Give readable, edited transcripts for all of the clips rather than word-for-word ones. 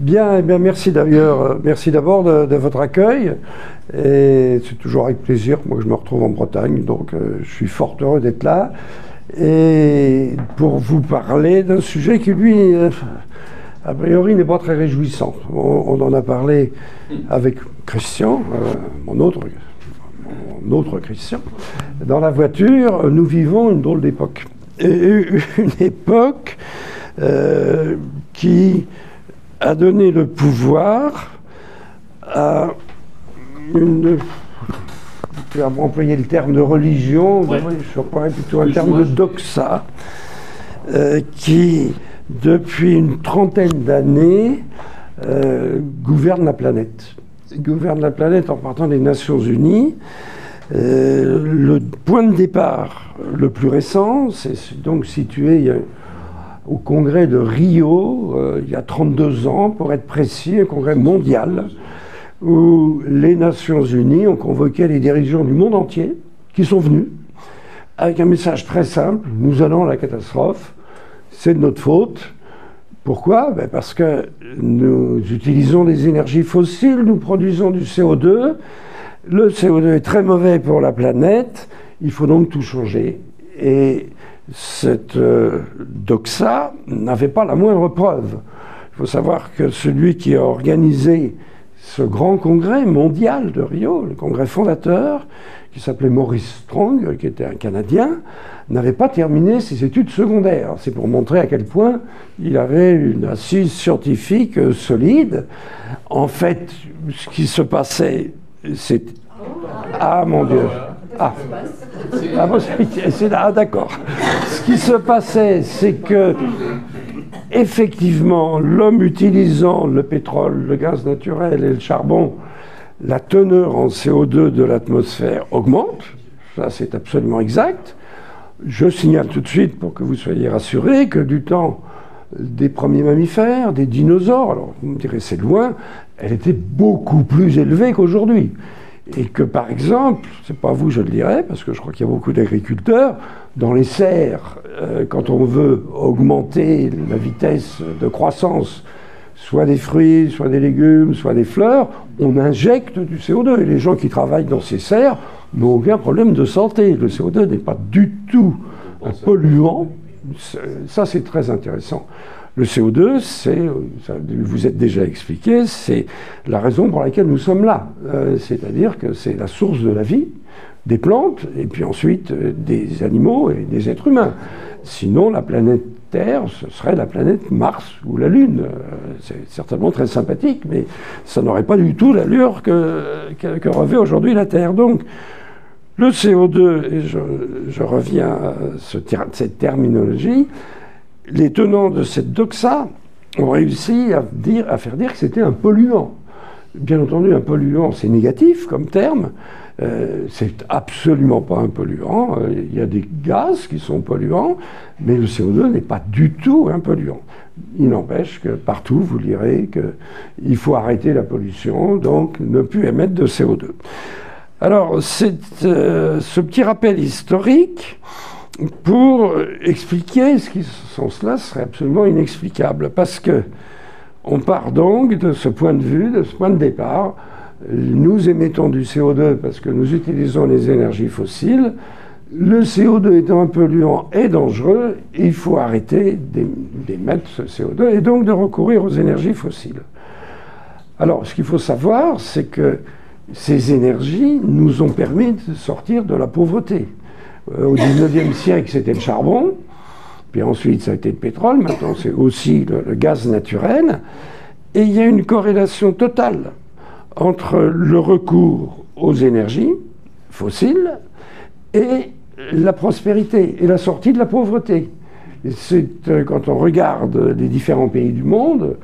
Bien, eh bien merci d'ailleurs, merci d'abord de votre accueil. Et c'est toujours avec plaisir que moi je me retrouve en Bretagne, donc je suis fort heureux d'être là. Et pour vous parler d'un sujet qui lui, a priori, n'est pas très réjouissant. On en a parlé avec Christian, mon autre Christian. Dans la voiture, nous vivons une drôle d'époque. Une époque qui a donné le pouvoir à une... Tu as employé le terme de religion, ouais. Je reprends plutôt un terme de doxa, qui, depuis une trentaine d'années, gouverne la planète. Gouverne la planète en partant des Nations Unies. Le point de départ le plus récent, c'est donc situé au congrès de Rio, il y a 32 ans, pour être précis, un congrès mondial, où les Nations Unies ont convoqué les dirigeants du monde entier, qui sont venus, avec un message très simple: nous allons à la catastrophe, c'est de notre faute. Pourquoi? Ben parce que nous utilisons des énergies fossiles, nous produisons du CO2, le CO2 est très mauvais pour la planète, il faut donc tout changer. Et cette doxa n'avait pas la moindre preuve. Il faut savoir que celui qui a organisé ce grand congrès mondial de Rio, le congrès fondateur, qui s'appelait Maurice Strong, qui était un Canadien, n'avait pas terminé ses études secondaires. C'est pour montrer à quel point il avait une assise scientifique solide. En fait, ce qui se passait, c'est... Ah mon Dieu! Ah, d'accord. Ce qui se passait, c'est que, effectivement, l'homme utilisant le pétrole, le gaz naturel et le charbon, la teneur en CO2 de l'atmosphère augmente. Ça, c'est absolument exact. Je signale tout de suite, pour que vous soyez rassurés, que du temps des premiers mammifères, des dinosaures, alors vous me direz c'est loin, elle était beaucoup plus élevée qu'aujourd'hui. Et que, par exemple, c'est pas vous, je le dirais, parce que je crois qu'il y a beaucoup d'agriculteurs, dans les serres, quand on veut augmenter la vitesse de croissance, soit des fruits, soit des légumes, soit des fleurs, on injecte du CO2. Et les gens qui travaillent dans ces serres n'ont aucun problème de santé. Le CO2 n'est pas du tout un polluant. Ça, c'est très intéressant. Le CO2, vous êtes déjà expliqué, c'est la raison pour laquelle nous sommes là. C'est-à-dire que c'est la source de la vie, des plantes, et puis ensuite des animaux et des êtres humains. Sinon, la planète Terre, ce serait la planète Mars ou la Lune. C'est certainement très sympathique, mais ça n'aurait pas du tout l'allure que revêt aujourd'hui la Terre. Donc, le CO2, et je reviens à cette terminologie, les tenants de cette doxa ont réussi à faire dire que c'était un polluant. Bien entendu, un polluant, c'est négatif comme terme. C'est absolument pas un polluant. Il y a des gaz qui sont polluants, mais le CO2 n'est pas du tout un polluant. Il n'empêche que partout, vous lirez qu'il faut arrêter la pollution, donc ne plus émettre de CO2. Alors, ce petit rappel historique pour expliquer ce qui, sans cela, serait absolument inexplicable. Parce que on part donc de ce point de vue, de ce point de départ. Nous émettons du CO2 parce que nous utilisons les énergies fossiles. Le CO2 étant un polluant et dangereux, il faut arrêter d'émettre ce CO2 et donc de recourir aux énergies fossiles. Alors, ce qu'il faut savoir, c'est que ces énergies nous ont permis de sortir de la pauvreté. Au XIXe siècle, c'était le charbon, puis ensuite ça a été le pétrole, maintenant c'est aussi le gaz naturel, et il y a une corrélation totale entre le recours aux énergies fossiles et la prospérité, et la sortie de la pauvreté. C'est quand on regarde les différents pays du monde,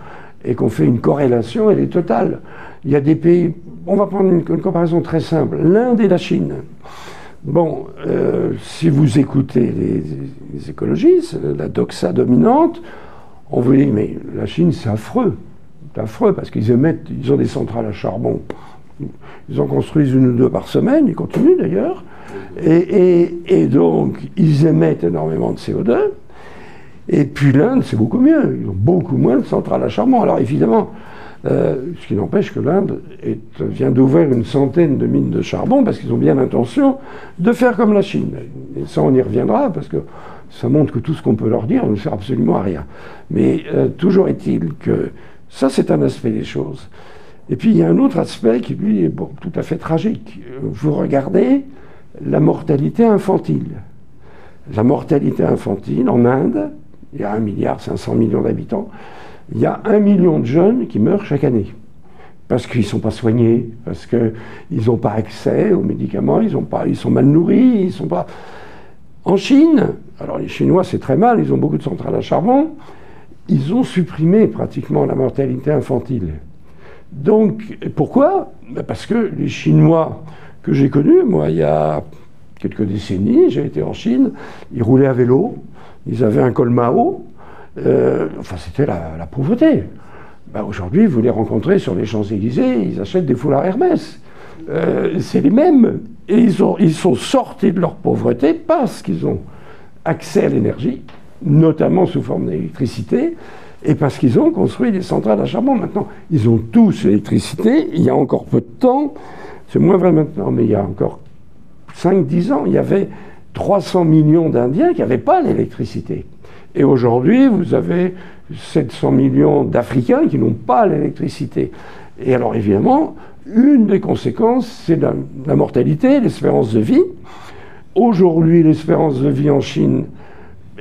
et qu'on fait une corrélation, elle est totale. Il y a des pays, on va prendre une comparaison très simple, l'Inde et la Chine. Bon, si vous écoutez les écologistes, la doxa dominante, on vous dit, mais la Chine, c'est affreux. C'est affreux parce qu'ils ont des centrales à charbon. Ils en construisent 1 ou 2 par semaine, ils continuent d'ailleurs. Et donc, ils émettent énormément de CO2. Et puis l'Inde, c'est beaucoup mieux. Ils ont beaucoup moins de centrales à charbon. Alors évidemment, ce qui n'empêche que l'Inde vient d'ouvrir une centaine de mines de charbon parce qu'ils ont bien l'intention de faire comme la Chine. Et ça, on y reviendra parce que ça montre que tout ce qu'on peut leur dire ne sert absolument à rien. Mais toujours est-il que ça, c'est un aspect des choses. Et puis il y a un autre aspect qui, lui, est tout à fait tragique. Vous regardez la mortalité infantile. La mortalité infantile en Inde, il y a 1,5 milliard d'habitants, il y a 1 million de jeunes qui meurent chaque année. Parce qu'ils ne sont pas soignés, parce qu'ils n'ont pas accès aux médicaments, ils sont mal nourris, ils sont pas... En Chine, alors les Chinois c'est très mal, ils ont beaucoup de centrales à charbon, ils ont supprimé pratiquement la mortalité infantile. Donc, pourquoi? Parce que les Chinois que j'ai connus, moi il y a quelques décennies, j'ai été en Chine, ils roulaient à vélo, ils avaient un col Mao, enfin c'était la pauvreté. Ben, aujourd'hui, vous les rencontrez sur les Champs-Élysées, ils achètent des foulards Hermès. C'est les mêmes. Et ils sont sortis de leur pauvreté parce qu'ils ont accès à l'énergie, notamment sous forme d'électricité, et parce qu'ils ont construit des centrales à charbon. Maintenant, ils ont tous l'électricité. Il y a encore peu de temps, c'est moins vrai maintenant, mais il y a encore 5-10 ans, il y avait 300 millions d'Indiens qui n'avaient pas l'électricité. Et aujourd'hui, vous avez 700 millions d'Africains qui n'ont pas l'électricité. Et alors évidemment, une des conséquences, c'est la mortalité, l'espérance de vie. Aujourd'hui, l'espérance de vie en Chine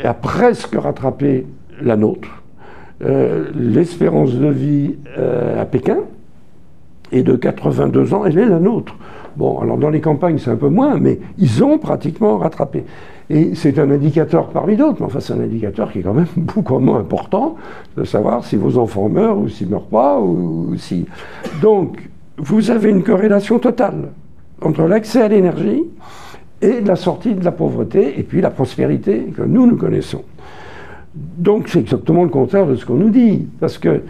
a presque rattrapé la nôtre. L'espérance de vie à Pékin est de 82 ans, elle est la nôtre. Bon, alors dans les campagnes, c'est un peu moins, mais ils ont pratiquement rattrapé. Et c'est un indicateur parmi d'autres, mais enfin c'est un indicateur qui est quand même beaucoup moins important de savoir si vos enfants meurent ou s'ils ne meurent pas, ou si... Donc, vous avez une corrélation totale entre l'accès à l'énergie et la sortie de la pauvreté, et puis la prospérité que nous connaissons. Donc c'est exactement le contraire de ce qu'on nous dit, parce que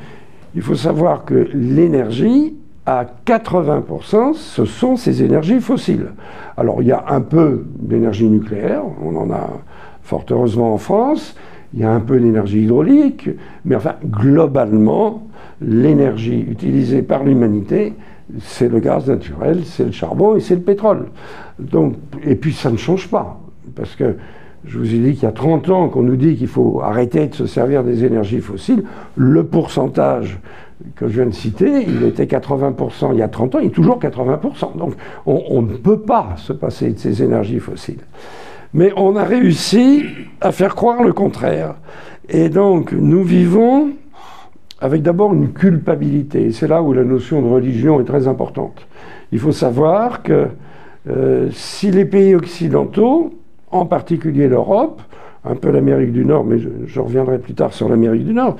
il faut savoir que l'énergie, à 80%, ce sont ces énergies fossiles. Alors, il y a un peu d'énergie nucléaire, on en a fort heureusement en France, il y a un peu d'énergie hydraulique, mais enfin, globalement, l'énergie utilisée par l'humanité, c'est le gaz naturel, c'est le charbon et c'est le pétrole. Donc, et puis, ça ne change pas, parce que je vous ai dit qu'il y a 30 ans qu'on nous dit qu'il faut arrêter de se servir des énergies fossiles. Le pourcentage que je viens de citer, il était 80% il y a 30 ans, il est toujours 80%. Donc on ne peut pas se passer de ces énergies fossiles. Mais on a réussi à faire croire le contraire. Et donc nous vivons avec d'abord une culpabilité. C'est là où la notion de religion est très importante. Il faut savoir que si les pays occidentaux, en particulier l'Europe, un peu l'Amérique du Nord, mais je reviendrai plus tard sur l'Amérique du Nord,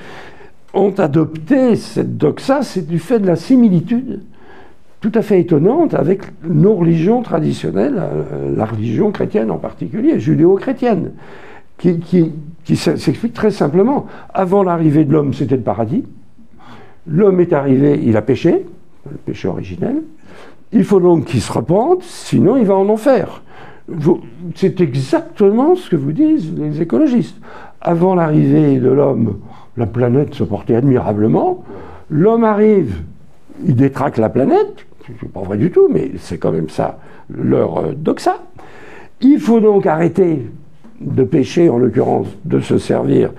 ont adopté cette doxa, c'est du fait de la similitude tout à fait étonnante avec nos religions traditionnelles, la religion chrétienne en particulier, judéo-chrétienne, qui s'explique très simplement. Avant l'arrivée de l'homme, c'était le paradis. L'homme est arrivé, il a péché, le péché originel. Il faut donc qu'il se repente, sinon il va en enfer. C'est exactement ce que vous disent les écologistes. Avant l'arrivée de l'homme, la planète se portait admirablement. L'homme arrive, il détraque la planète. C'est pas vrai du tout, mais c'est quand même ça leur doxa. Il faut donc arrêter de pécher, en l'occurrence de se servir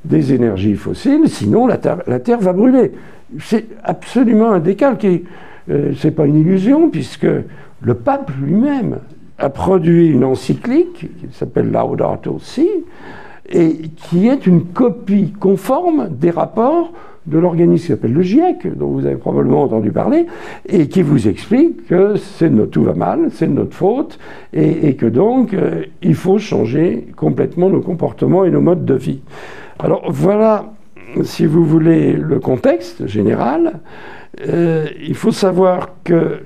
des énergies fossiles, sinon la Terre va brûler. C'est absolument un décalque. C'est pas une illusion, puisque le pape lui-même a produit une encyclique qui s'appelle Laudato Si, et qui est une copie conforme des rapports de l'organisme qui s'appelle le GIEC, dont vous avez probablement entendu parler, et qui vous explique que tout va mal, c'est de notre faute, et que donc il faut changer complètement nos comportements et nos modes de vie. Alors voilà, si vous voulez, le contexte général. Il faut savoir que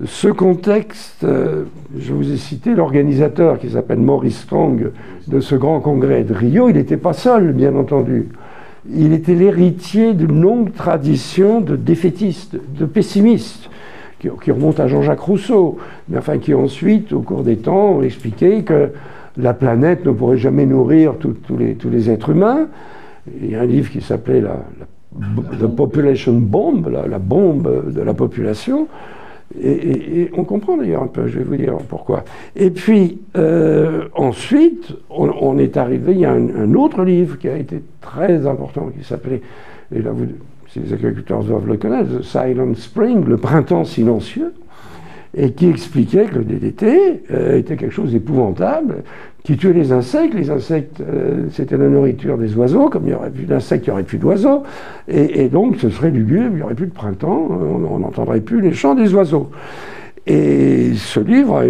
ce contexte, je vous ai cité l'organisateur qui s'appelle Maurice Strong de ce grand congrès de Rio, il n'était pas seul, bien entendu. Il était l'héritier d'une longue tradition de défaitistes, de pessimistes, qui remonte à Jean-Jacques Rousseau, mais enfin qui ensuite, au cours des temps, ont expliqué que la planète ne pourrait jamais nourrir tous les êtres humains. Il y a un livre qui s'appelait The Population Bomb, la bombe de la population. Et on comprend d'ailleurs un peu, je vais vous dire pourquoi. Et puis, ensuite, on est arrivé, il y a un autre livre qui a été très important, qui s'appelait, et là, si les agriculteurs doivent le connaître, The Silent Spring, le printemps silencieux, et qui expliquait que le DDT était quelque chose d'épouvantable, qui tuait les insectes. Les insectes, c'était la nourriture des oiseaux, comme il n'y aurait plus d'insectes, il n'y aurait plus d'oiseaux, et donc ce serait lugubre, il n'y aurait plus de printemps, on n'entendrait plus les chants des oiseaux. Et ce livre,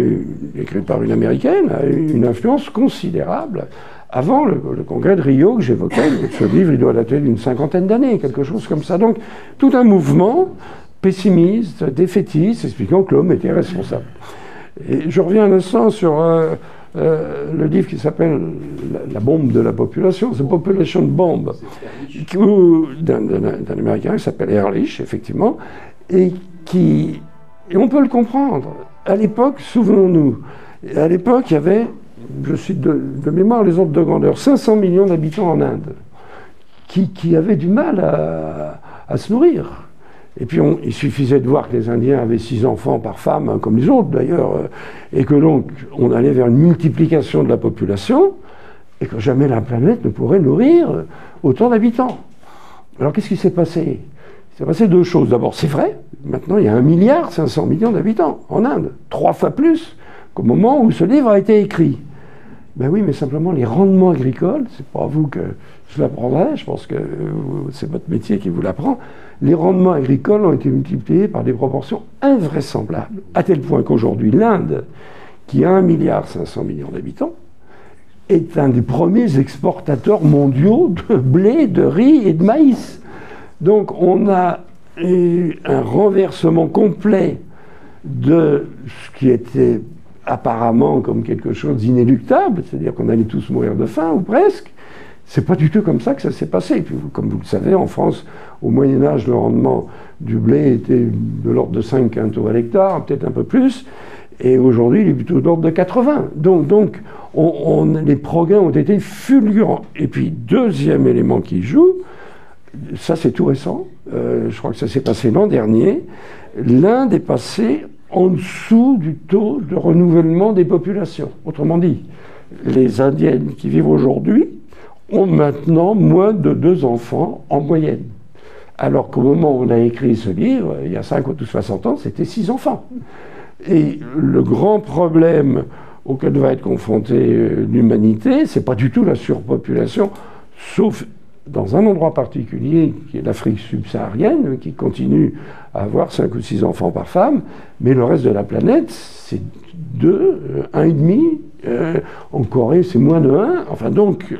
écrit par une Américaine, a eu une influence considérable. Avant le congrès de Rio que j'évoquais, ce livre, il doit dater d'une 50aine d'années, quelque chose comme ça. Donc, tout un mouvement pessimiste, défaitiste, expliquant que l'homme était responsable. Et je reviens un instant sur le livre qui s'appelle La bombe de la population, The Population Bomb, d'un Américain qui s'appelle Ehrlich, effectivement, et on peut le comprendre. À l'époque, souvenons-nous, à l'époque, il y avait, je cite de mémoire les ordres de grandeur, 500 millions d'habitants en Inde, qui avaient du mal à se nourrir. Et puis il suffisait de voir que les Indiens avaient 6 enfants par femme, hein, comme les autres d'ailleurs, et que donc on allait vers une multiplication de la population, et que jamais la planète ne pourrait nourrir autant d'habitants. Alors qu'est-ce qui s'est passé? Il s'est passé 2 choses. D'abord, c'est vrai, maintenant il y a 1,5 milliard d'habitants en Inde, 3 fois plus qu'au moment où ce livre a été écrit. Ben oui, mais simplement les rendements agricoles, c'est pas à vous que je l'apprendrai, je pense que c'est votre métier qui vous l'apprend, les rendements agricoles ont été multipliés par des proportions invraisemblables, à tel point qu'aujourd'hui, l'Inde, qui a 1,5 milliard d'habitants, est un des premiers exportateurs mondiaux de blé, de riz et de maïs. Donc on a eu un renversement complet de ce qui était apparemment comme quelque chose d'inéluctable, c'est-à-dire qu'on allait tous mourir de faim, ou presque. C'est pas du tout comme ça que ça s'est passé. Et puis, comme vous le savez, en France, au Moyen-Âge, le rendement du blé était de l'ordre de 5 quintaux à l'hectare, peut-être un peu plus, et aujourd'hui, il est plutôt de l'ordre de 80. Donc les progrès ont été fulgurants. Et puis, deuxième élément qui joue, ça c'est tout récent, je crois que ça s'est passé l'an dernier, l'Inde est passée en dessous du taux de renouvellement des populations. Autrement dit, les Indiennes qui vivent aujourd'hui ont maintenant moins de 2 enfants en moyenne. Alors qu'au moment où on a écrit ce livre, il y a 50 ou 60 ans, c'était 6 enfants. Et le grand problème auquel va être confrontée l'humanité, c'est pas du tout la surpopulation, sauf dans un endroit particulier, qui est l'Afrique subsaharienne, qui continue à avoir 5 ou 6 enfants par femme, mais le reste de la planète, c'est 2, 1,5. En Corée, c'est moins de 1. Enfin, donc,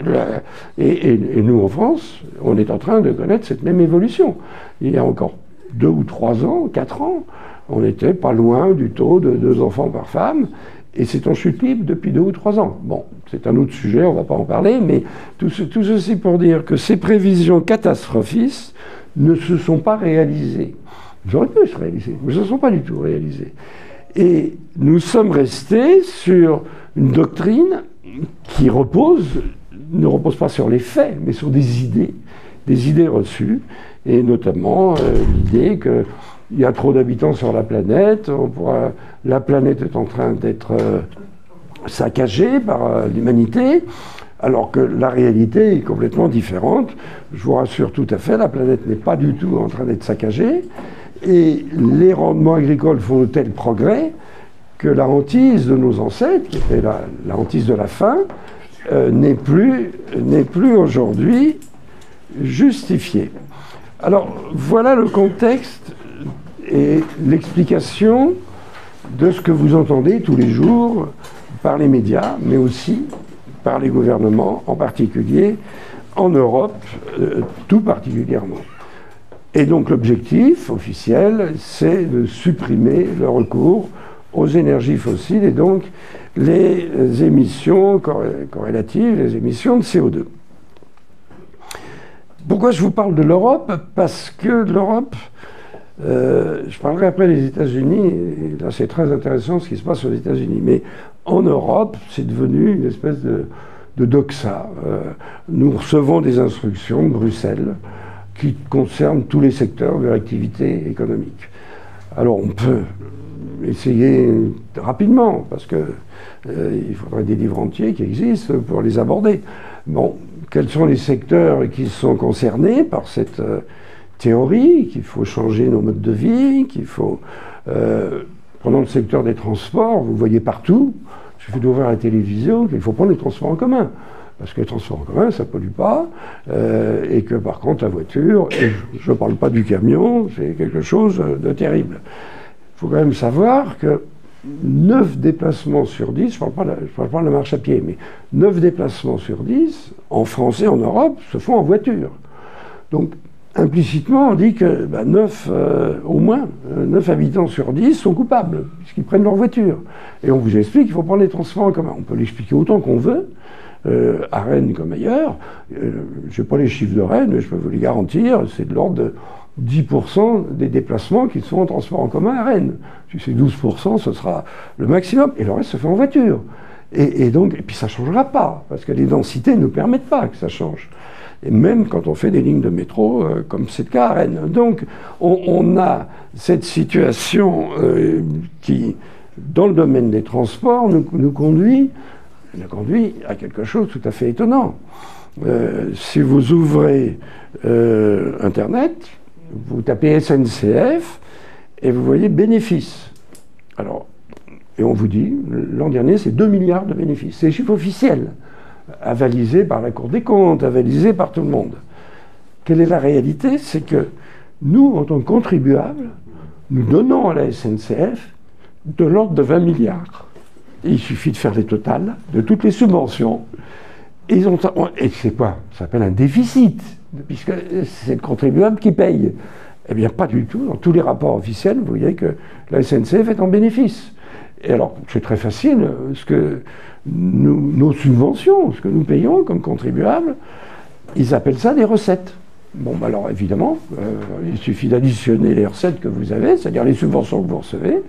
et nous, en France, on est en train de connaître cette même évolution. Il y a encore 2 ou 3 ans, 4 ans, on n'était pas loin du taux de 2 enfants par femme, et c'est en chute libre depuis 2 ou 3 ans. Bon, c'est un autre sujet, on ne va pas en parler, mais tout ceci pour dire que ces prévisions catastrophistes ne se sont pas réalisées. Elles auraient pu se réaliser, mais elles ne se sont pas du tout réalisées. Et nous sommes restés sur une doctrine qui ne repose pas sur les faits, mais sur des idées reçues, et notamment l'idée qu'il y a trop d'habitants sur la planète, la planète est en train d'être saccagée par l'humanité, alors que la réalité est complètement différente. Je vous rassure tout à fait, la planète n'est pas du tout en train d'être saccagée, et les rendements agricoles font de tels progrès que la hantise de nos ancêtres, qui était la hantise de la faim, n'est plus aujourd'hui justifiée. Alors, voilà le contexte et l'explication de ce que vous entendez tous les jours par les médias, mais aussi par les gouvernements, en particulier en Europe, tout particulièrement. Et donc l'objectif officiel, c'est de supprimer le recours aux énergies fossiles et donc les émissions corrélatives, les émissions de CO2. Pourquoi je vous parle de l'Europe? Parce que l'Europe Je parlerai après des États-Unis, et là c'est très intéressant ce qui se passe aux États-Unis. Mais en Europe, c'est devenu une espèce de doxa. Nous recevons des instructions de Bruxelles qui concernent tous les secteurs de l'activité économique. Alors on peut essayer rapidement, parce que il faudrait des livres entiers qui existent pour les aborder. Bon, quels sont les secteurs qui sont concernés par cette théorie, qu'il faut changer nos modes de vie, qu'il faut... prenons le secteur des transports, vous voyez partout, il suffit d'ouvrir la télévision, qu'il faut prendre les transports en commun. Parce que les transports en commun, ça ne pollue pas, et que par contre la voiture, et je ne parle pas du camion, c'est quelque chose de terrible. Il faut quand même savoir que 9 déplacements sur 10, je ne parle pas de la marche à pied, mais 9 déplacements sur 10, en France et en Europe, se font en voiture. Donc, implicitement, on dit que au moins 9 habitants sur 10 sont coupables, puisqu'ils prennent leur voiture. Et on vous explique qu'il faut prendre les transports en commun. On peut l'expliquer autant qu'on veut, à Rennes comme ailleurs. Je n'ai pas les chiffres de Rennes, mais je peux vous les garantir, c'est de l'ordre de 10% des déplacements qui sont en transport en commun à Rennes. Si c'est 12%, ce sera le maximum. Et le reste se fait en voiture. Et puis ça ne changera pas, parce que les densités ne permettent pas que ça change. Et même quand on fait des lignes de métro, comme c'est le cas à Rennes. Donc on a cette situation qui, dans le domaine des transports, nous conduit à quelque chose de tout à fait étonnant. Si vous ouvrez Internet, vous tapez SNCF et vous voyez bénéfices. Alors, et on vous dit, l'an dernier, c'est 2 milliards de bénéfices. C'est les chiffres officiels, avalisés par la Cour des comptes, avalisés par tout le monde. Quelle est la réalité? C'est que nous, en tant que contribuables, nous donnons à la SNCF de l'ordre de 20 milliards. Et il suffit de faire les totales de toutes les subventions. Et c'est quoi? Ça s'appelle un déficit, puisque c'est le contribuable qui paye. Eh bien, pas du tout. Dans tous les rapports officiels, vous voyez que la SNCF est en bénéfice. Et alors, c'est très facile, nos subventions, ce que nous payons comme contribuables, ils appellent ça des recettes. Bon, bah alors évidemment, il suffit d'additionner les recettes que vous avez, c'est-à-dire les subventions que vous recevez,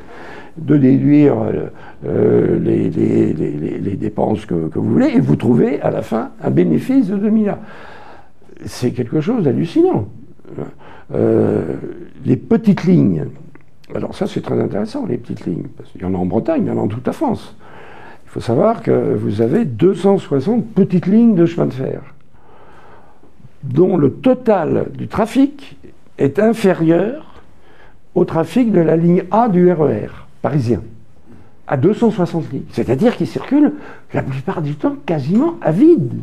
de déduire les dépenses que vous voulez, et vous trouvez à la fin un bénéfice de 2 milliards. C'est quelque chose d'hallucinant. Les petites lignes, alors ça c'est très intéressant, les petites lignes, parce qu'il y en a en Bretagne, il y en a en toute la France. Il faut savoir que vous avez 260 petites lignes de chemin de fer, dont le total du trafic est inférieur au trafic de la ligne A du RER parisien, à 260 lignes. C'est-à-dire qu'il circule la plupart du temps quasiment à vide.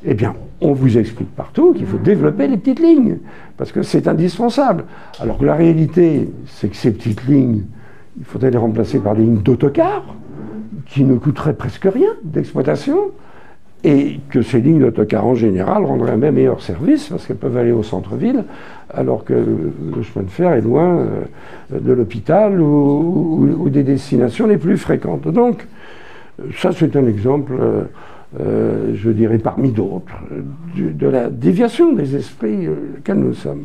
Eh bien, on vous explique partout qu'il faut développer les petites lignes, parce que c'est indispensable. Alors que la réalité, c'est que ces petites lignes, il faudrait les remplacer par des lignes d'autocar, qui ne coûteraient presque rien d'exploitation, et que ces lignes d'autocar en général rendraient un même meilleur service, parce qu'elles peuvent aller au centre-ville, alors que le chemin de fer est loin de l'hôpital ou des destinations les plus fréquentes. Donc, ça c'est un exemple... je dirais parmi d'autres, de la déviation des esprits auxquels nous sommes.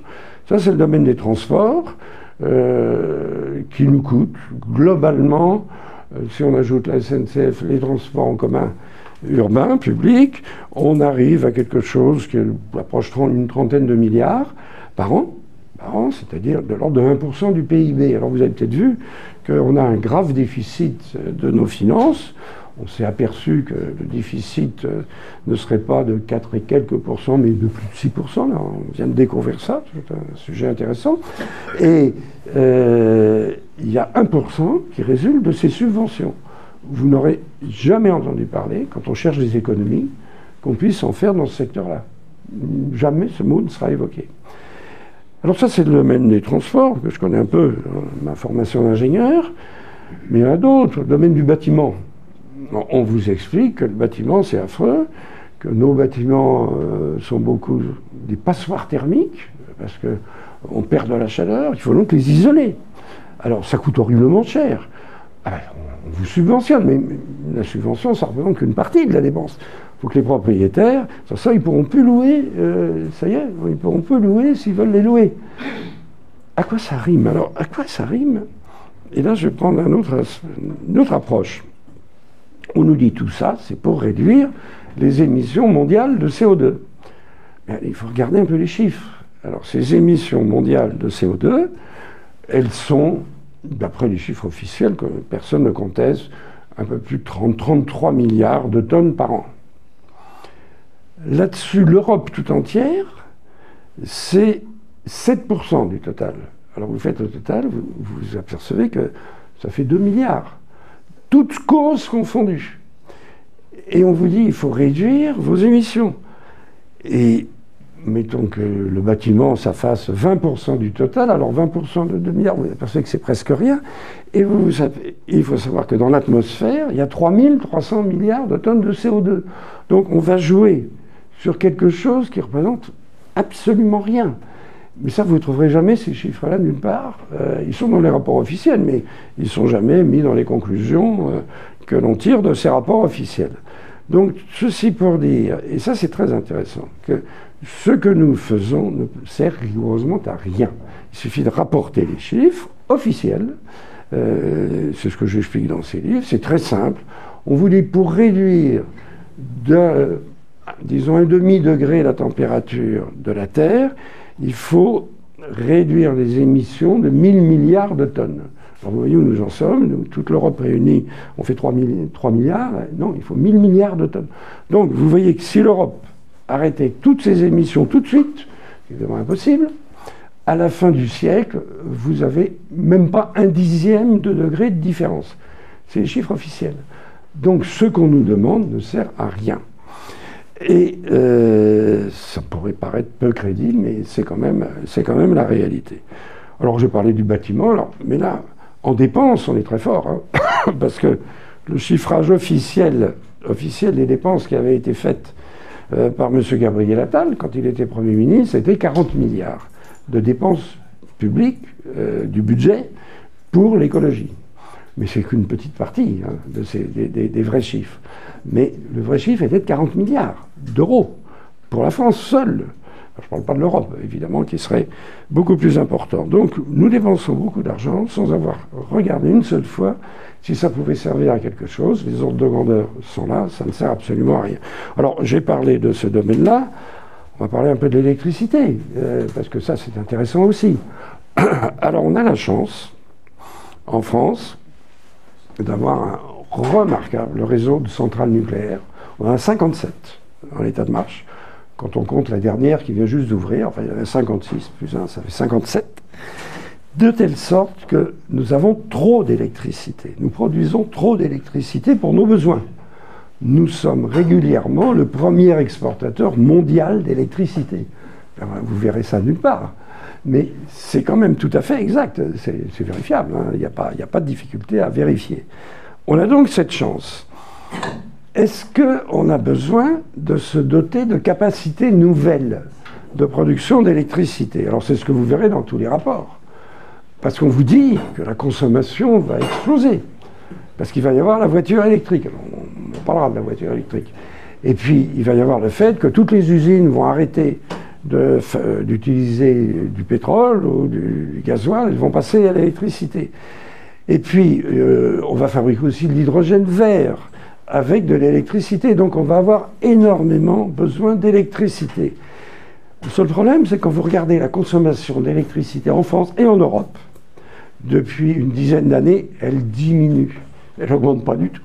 Ça, c'est le domaine des transports, qui nous coûte globalement, si on ajoute la SNCF, les transports en commun urbains, publics, on arrive à quelque chose qui approche une trentaine de milliards par an, c'est-à-dire de l'ordre de 1% du PIB. Alors vous avez peut-être vu qu'on a un grave déficit de nos finances. On s'est aperçu que le déficit ne serait pas de 4 et quelques pourcents, mais de plus de 6%. Là, on vient de découvrir ça, c'est un sujet intéressant. Et il y a 1% qui résulte de ces subventions. Vous n'aurez jamais entendu parler, quand on cherche des économies, qu'on puisse en faire dans ce secteur-là. Jamais ce mot ne sera évoqué. Alors ça, c'est le domaine des transports, que je connais un peu, ma formation d'ingénieur, mais il y en a d'autres, le domaine du bâtiment. On vous explique que le bâtiment, c'est affreux, que nos bâtiments sont beaucoup des passoires thermiques, parce qu'on perd de la chaleur, il faut donc les isoler. Alors, ça coûte horriblement cher. On vous subventionne, mais la subvention, ça ne représente qu'une partie de la dépense. Il faut que les propriétaires, ça, ils ne pourront plus louer, ça y est, ils ne pourront plus louer s'ils veulent les louer. À quoi ça rime? Alors, à quoi ça rime? Et là, je vais prendre une autre approche. On nous dit tout ça, c'est pour réduire les émissions mondiales de CO2. Mais il faut regarder un peu les chiffres. Alors, ces émissions mondiales de CO2, elles sont, d'après les chiffres officiels que personne ne conteste, un peu plus de 33 milliards de tonnes par an. Là-dessus, l'Europe tout entière, c'est 7% du total. Alors vous faites le total, vous apercevez que ça fait 2 milliards. Toutes causes confondues. Et on vous dit, il faut réduire vos émissions. Et mettons que le bâtiment, ça fasse 20% du total, alors 20% de 2 milliards, vous apercevez que c'est presque rien. Et il faut savoir que dans l'atmosphère, il y a 3300 milliards de tonnes de CO2. Donc on va jouer sur quelque chose qui représente absolument rien. Mais ça, vous ne trouverez jamais ces chiffres-là nulle part. Ils sont dans les rapports officiels, mais ils ne sont jamais mis dans les conclusions que l'on tire de ces rapports officiels. Donc, ceci pour dire, et ça c'est très intéressant, que ce que nous faisons ne sert rigoureusement à rien. Il suffit de rapporter les chiffres officiels. C'est ce que j'explique dans ces livres. C'est très simple. On vous dit pour réduire disons 1,5 degré la température de la Terre, il faut réduire les émissions de 1000 milliards de tonnes. Alors vous voyez où nous en sommes, nous, toute l'Europe réunie, on fait 3 milliards, non, il faut 1000 milliards de tonnes. Donc vous voyez que si l'Europe arrêtait toutes ses émissions tout de suite, c'est évidemment impossible, à la fin du siècle, vous n'avez même pas 1/10 de degré de différence. C'est les chiffres officiels. Donc ce qu'on nous demande ne sert à rien. Et ça pourrait paraître peu crédible, mais c'est quand même la réalité. Alors, je parlais du bâtiment, mais là, en dépenses, on est très fort, hein, parce que le chiffrage officiel des dépenses qui avaient été faites par M. Gabriel Attal, quand il était Premier ministre, c'était 40 milliards de dépenses publiques du budget pour l'écologie. Mais c'est qu'une petite partie hein, des vrais chiffres. Mais le vrai chiffre était de 40 milliards d'euros pour la France seule. Je ne parle pas de l'Europe, évidemment, qui serait beaucoup plus important. Donc, nous dépensons beaucoup d'argent sans avoir regardé une seule fois si ça pouvait servir à quelque chose. Les ordres de grandeur sont là, ça ne sert absolument à rien. Alors, j'ai parlé de ce domaine-là. On va parler un peu de l'électricité, parce que ça, c'est intéressant aussi. Alors, on a la chance, en France, d'avoir un remarquable réseau de centrales nucléaires. On en a 57 en état de marche. Quand on compte la dernière qui vient juste d'ouvrir, enfin il y en a 56 plus 1, ça fait 57. De telle sorte que nous avons trop d'électricité. Nous produisons trop d'électricité pour nos besoins. Nous sommes régulièrement le premier exportateur mondial d'électricité. Vous verrez ça nulle part. Mais c'est quand même tout à fait exact, c'est vérifiable, hein. Il n'y a pas de difficulté à vérifier. On a donc cette chance. Est-ce qu'on a besoin de se doter de capacités nouvelles de production d'électricité? Alors c'est ce que vous verrez dans tous les rapports. Parce qu'on vous dit que la consommation va exploser. Parce qu'il va y avoir la voiture électrique. Alors, on parlera de la voiture électrique. Et puis il va y avoir le fait que toutes les usines vont arrêter d'utiliser du pétrole ou du gasoil, elles vont passer à l'électricité. Et puis, on va fabriquer aussi de l'hydrogène vert avec de l'électricité. Donc, on va avoir énormément besoin d'électricité. Le seul problème, c'est quand vous regardez la consommation d'électricité en France et en Europe, depuis une dizaine d'années, elle diminue. Elle n'augmente pas du tout.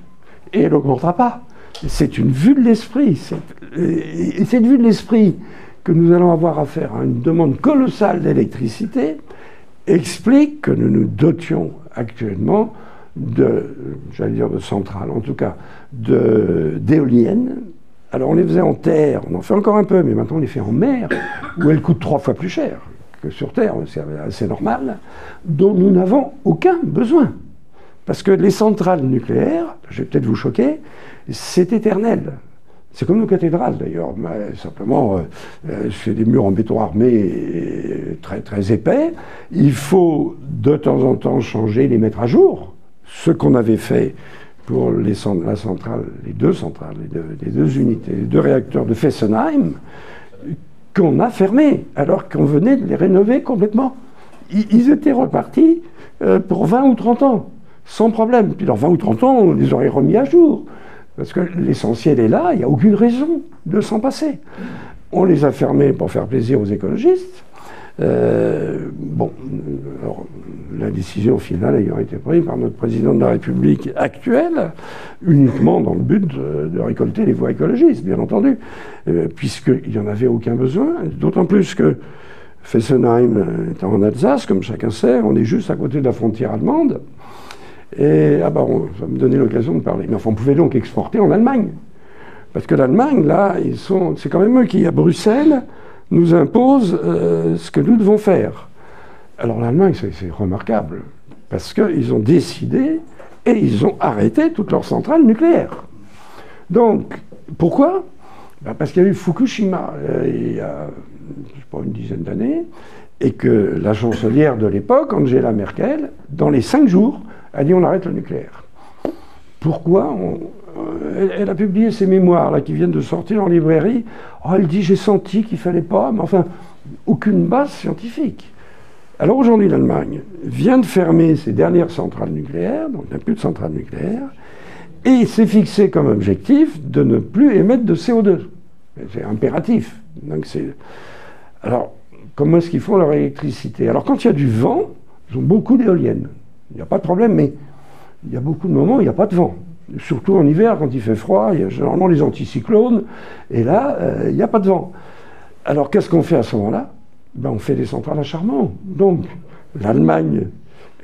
Et elle n'augmentera pas. C'est une vue de l'esprit. Et cette vue de l'esprit que nous allons avoir à faire à une demande colossale d'électricité explique que nous nous dotions actuellement j'allais dire de centrales, en tout cas d'éoliennes. Alors on les faisait en terre, on en fait encore un peu, mais maintenant on les fait en mer, où elles coûtent 3 fois plus cher que sur terre, c'est assez normal, dont nous n'avons aucun besoin. Parce que les centrales nucléaires, je vais peut-être vous choquer, c'est éternel. C'est comme nos cathédrales d'ailleurs, mais simplement c'est des murs en béton armé très, très épais. Il faut de temps en temps changer, les mettre à jour. Ce qu'on avait fait pour les deux centrales, les deux unités, les 2 réacteurs de Fessenheim, qu'on a fermés, alors qu'on venait de les rénover complètement. ils étaient repartis pour 20 ou 30 ans, sans problème. Puis dans 20 ou 30 ans, on les aurait remis à jour. Parce que l'essentiel est là, il n'y a aucune raison de s'en passer. On les a fermés pour faire plaisir aux écologistes. Bon, alors, la décision finale ayant été prise par notre président de la République actuelle, uniquement dans le but de récolter les voix écologistes, bien entendu, puisqu'il n'y en avait aucun besoin, d'autant plus que Fessenheim étant en Alsace, comme chacun sait, on est juste à côté de la frontière allemande, et ça va me donner l'occasion de parler. Mais enfin, on pouvait donc exporter en Allemagne, parce que l'Allemagne, là, c'est quand même eux qui, à Bruxelles, nous imposent ce que nous devons faire. Alors l'Allemagne, c'est remarquable, parce qu'ils ont décidé et ils ont arrêté toutes leurs centrales nucléaires. Donc, pourquoi? Parce qu'il y a eu Fukushima il y a, je sais pas, une dizaine d'années, et que la chancelière de l'époque, Angela Merkel, dans les 5 jours, a dit on arrête le nucléaire. Pourquoi? Elle a publié ses mémoires là, qui viennent de sortir en librairie. Oh, elle dit j'ai senti qu'il ne fallait pas, mais enfin, aucune base scientifique. Alors aujourd'hui, l'Allemagne vient de fermer ses dernières centrales nucléaires, donc il n'y a plus de centrales nucléaires, et s'est fixé comme objectif de ne plus émettre de CO2. C'est impératif. Donc alors, comment est-ce qu'ils font leur électricité? Alors quand il y a du vent, ils ont beaucoup d'éoliennes. Il n'y a pas de problème, mais il y a beaucoup de moments où il n'y a pas de vent. Surtout en hiver, quand il fait froid, il y a généralement les anticyclones, et là, il n'y a pas de vent. Alors, qu'est-ce qu'on fait à ce moment-là? On fait des centrales à charbon. Donc, l'Allemagne,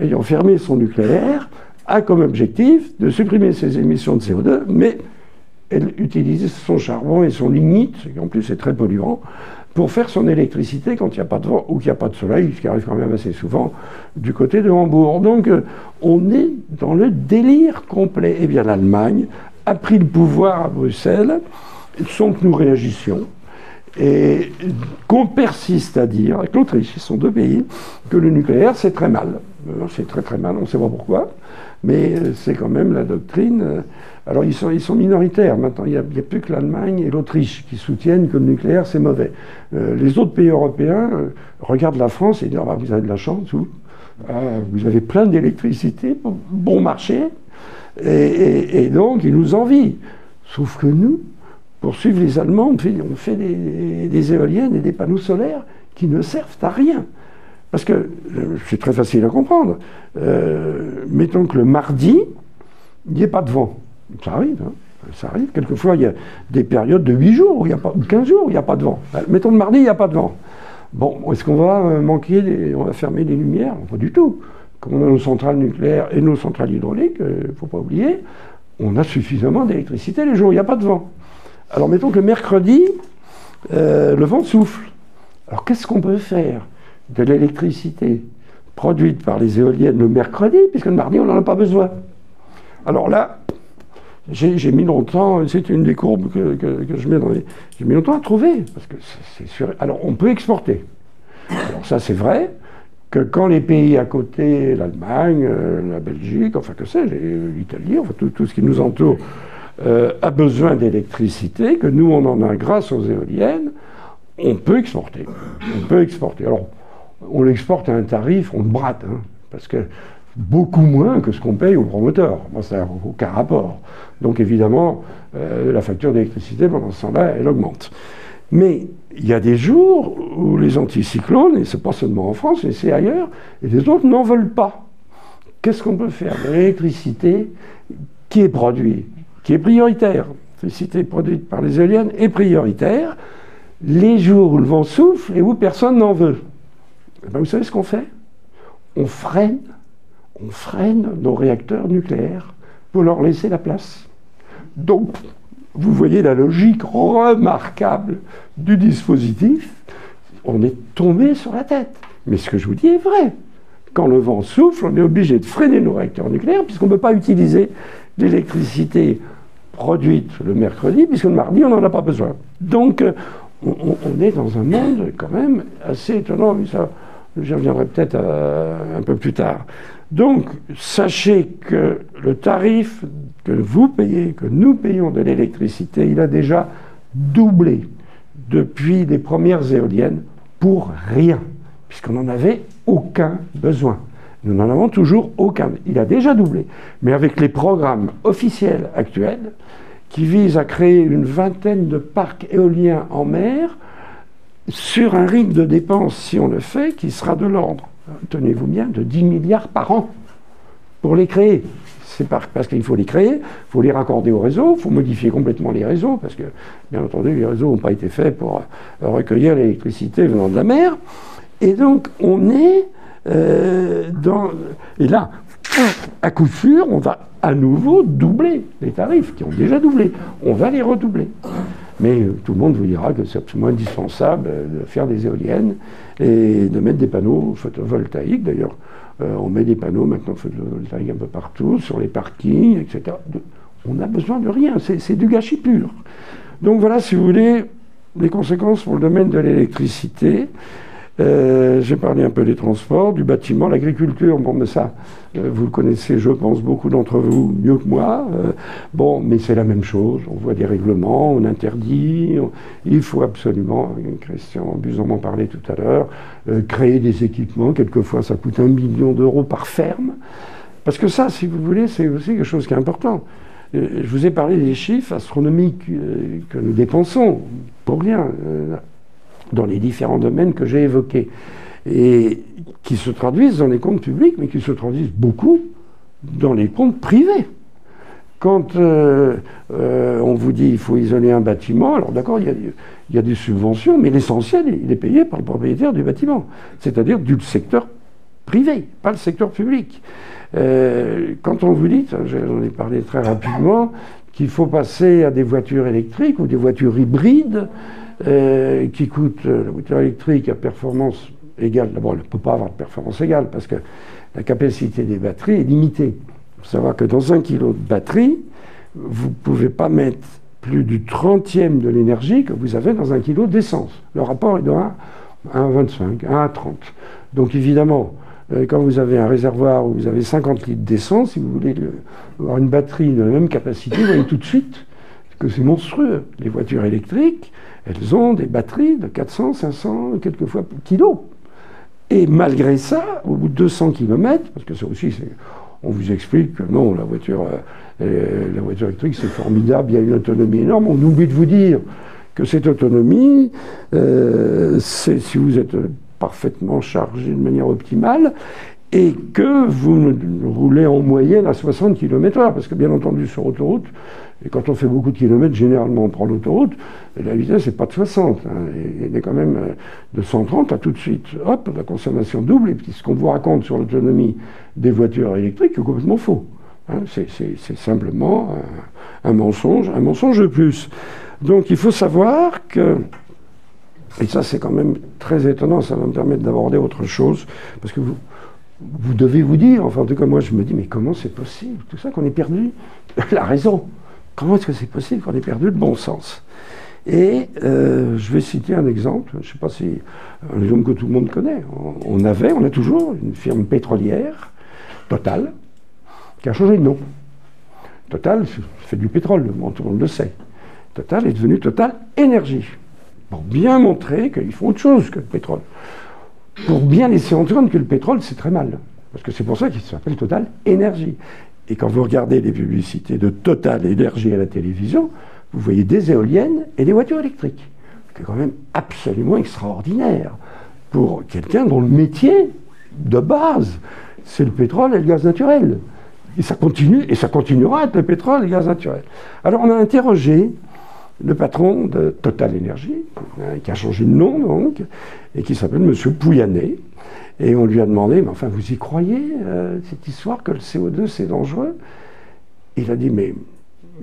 ayant fermé son nucléaire, a comme objectif de supprimer ses émissions de CO2, mais elle utilise son charbon et son lignite, qui en plus est très polluant, pour faire son électricité quand il n'y a pas de vent ou qu'il n'y a pas de soleil, ce qui arrive quand même assez souvent du côté de Hambourg. Donc on est dans le délire complet. Eh bien l'Allemagne a pris le pouvoir à Bruxelles sans que nous réagissions et qu'on persiste à dire, avec l'Autriche, ce sont 2 pays, que le nucléaire c'est très mal. C'est très très mal, on ne sait pas pourquoi, mais c'est quand même la doctrine. Alors ils sont minoritaires maintenant, il n'y a plus que l'Allemagne et l'Autriche qui soutiennent que le nucléaire c'est mauvais. Les autres pays européens regardent la France et disent vous avez de la chance, vous avez plein d'électricité, bon marché, et donc ils nous envient. Sauf que nous, pour suivre les Allemands, on fait des éoliennes et des panneaux solaires qui ne servent à rien. Parce que c'est très facile à comprendre. Mettons que le mardi, il n'y ait pas de vent. Ça arrive, hein. Ça arrive. Quelquefois, il y a des périodes de 8 jours, ou 15 jours, où il n'y a pas de vent. Mettons le mardi, il n'y a pas de vent. Bon, est-ce qu'on va on va fermer les lumières? Pas du tout. Comme on a nos centrales nucléaires et nos centrales hydrauliques, il ne faut pas oublier, on a suffisamment d'électricité les jours où il n'y a pas de vent. Alors, mettons que le mercredi, le vent souffle. Alors, qu'est-ce qu'on peut faire de l'électricité produite par les éoliennes le mercredi, puisque le mardi, on n'en a pas besoin? Alors là, j'ai mis longtemps, c'est une des courbes que je mets dans les... J'ai mis longtemps à trouver, parce que c'est sûr... Alors, on peut exporter. Alors ça, c'est vrai que quand les pays à côté, l'Allemagne, la Belgique, enfin que sais-je, l'Italie, enfin tout ce qui nous entoure, a besoin d'électricité, que nous, on en a grâce aux éoliennes, on peut exporter. On peut exporter. Alors, on l'exporte à un tarif, on le brade, hein, parce que beaucoup moins que ce qu'on paye au promoteur. Bon, ça n'a aucun rapport. Donc évidemment, la facture d'électricité, pendant ce temps-là, elle augmente. Mais il y a des jours où les anticyclones, et c'est pas seulement en France, mais c'est ailleurs, et les autres n'en veulent pas. Qu'est-ce qu'on peut faire de l'électricité qui est produite, qui est prioritaire? L'électricité produite par les éoliennes est prioritaire les jours où le vent souffle et où personne n'en veut. Et ben vous savez ce qu'on fait? On freine nos réacteurs nucléaires pour leur laisser la place. Donc, vous voyez la logique remarquable du dispositif. On est tombé sur la tête. Mais ce que je vous dis est vrai. Quand le vent souffle, on est obligé de freiner nos réacteurs nucléaires puisqu'on ne peut pas utiliser l'électricité produite le mercredi, puisque le mardi, on n'en a pas besoin. Donc, on est dans un monde quand même assez étonnant, mais ça, j'y reviendrai peut-être un peu plus tard. Donc, sachez que le tarif que vous payez, que nous payons de l'électricité, il a déjà doublé depuis les premières éoliennes pour rien. puisqu'on n'en avait aucun besoin. Nous n'en avons toujours aucun. Il a déjà doublé. Mais avec les programmes officiels actuels, qui visent à créer une vingtaine de parcs éoliens en mer, sur un rythme de dépenses, si on le fait, qui sera de l'ordre, tenez-vous bien, de 10 milliards par an pour les créer. C'est parce qu'il faut les créer, il faut les raccorder au réseau, il faut modifier complètement les réseaux, parce que, bien entendu, les réseaux n'ont pas été faits pour recueillir l'électricité venant de la mer. Et donc, on est dans... Et là, à coup sûr, on va à nouveau doubler les tarifs, qui ont déjà doublé. On va les redoubler. Mais tout le monde vous dira que c'est absolument indispensable de faire des éoliennes et de mettre des panneaux photovoltaïques. D'ailleurs, on met des panneaux maintenant photovoltaïques un peu partout, sur les parkings, etc. On n'a besoin de rien, c'est du gâchis pur. Donc voilà, si vous voulez, les conséquences pour le domaine de l'électricité. J'ai parlé un peu des transports, du bâtiment, l'agriculture. Bon, mais ça, vous le connaissez, je pense, beaucoup d'entre vous mieux que moi. Bon, mais c'est la même chose. On voit des règlements, on interdit. Il faut absolument, Christian Buzon m'en parlait tout à l'heure, créer des équipements. Quelquefois, ça coûte 1 million d'euros par ferme. Parce que ça, si vous voulez, c'est aussi quelque chose qui est important. Je vous ai parlé des chiffres astronomiques que nous dépensons pour rien. Dans les différents domaines que j'ai évoqués, et qui se traduisent dans les comptes publics, mais qui se traduisent beaucoup dans les comptes privés. Quand on vous dit qu'il faut isoler un bâtiment, alors d'accord, il y a des subventions, mais l'essentiel, il est payé par le propriétaire du bâtiment, c'est-à-dire du secteur privé, pas le secteur public. Quand on vous dit, j'en ai parlé très rapidement, qu'il faut passer à des voitures électriques ou des voitures hybrides, qui coûte la voiture électrique à performance égale. D'abord, elle ne peut pas avoir de performance égale parce que la capacité des batteries est limitée. Il faut savoir que dans 1 kilo de batterie, vous ne pouvez pas mettre plus du 30e de l'énergie que vous avez dans 1 kilo d'essence. Le rapport est de 1 à 25, 1 à 30. Donc évidemment, quand vous avez un réservoir où vous avez 50 litres d'essence, si vous voulez avoir une batterie de la même capacité, vous voyez tout de suite que c'est monstrueux. Les voitures électriques, elles ont des batteries de 400, 500, quelquefois kilos. Et malgré ça, au bout de 200 km, parce que ça aussi, on vous explique que non, la voiture électrique, c'est formidable, il y a une autonomie énorme. On oublie de vous dire que cette autonomie, c'est si vous êtes parfaitement chargé de manière optimale, et que vous roulez en moyenne à 60 km/h, parce que bien entendu sur autoroute, et quand on fait beaucoup de kilomètres, généralement on prend l'autoroute, et la vitesse n'est pas de 60, hein, elle est quand même de 130 à tout de suite. Hop, la consommation double, et puis ce qu'on vous raconte sur l'autonomie des voitures électriques est complètement faux. Hein, c'est simplement un mensonge de plus. Donc il faut savoir que, et ça c'est quand même très étonnant, ça va me permettre d'aborder autre chose, parce que vous devez vous dire, enfin en tout cas moi je me dis, mais comment c'est possible, tout ça, qu'on ait perdu la raison? Comment est-ce que c'est possible qu'on ait perdu le bon sens? Et je vais citer un exemple, je ne sais pas si un exemple que tout le monde connaît. On a toujours une firme pétrolière, Total, qui a changé de nom. Total fait du pétrole, tout le monde le sait. Total est devenu Total Énergie, pour bien montrer qu'ils font autre chose que le pétrole. Pour bien laisser entendre que le pétrole, c'est très mal. Parce que c'est pour ça qu'il s'appelle Total Énergie. Et quand vous regardez les publicités de Total Énergie à la télévision, vous voyez des éoliennes et des voitures électriques. C'est quand même absolument extraordinaire pour quelqu'un dont le métier de base, c'est le pétrole et le gaz naturel. Et ça continue, et ça continuera à être le pétrole et le gaz naturel. Alors on a interrogé le patron de Total Énergie, qui a changé de nom donc, et qui s'appelle M. Pouyanné. Et on lui a demandé, mais enfin vous y croyez, cette histoire que le CO2 c'est dangereux? Il a dit, mais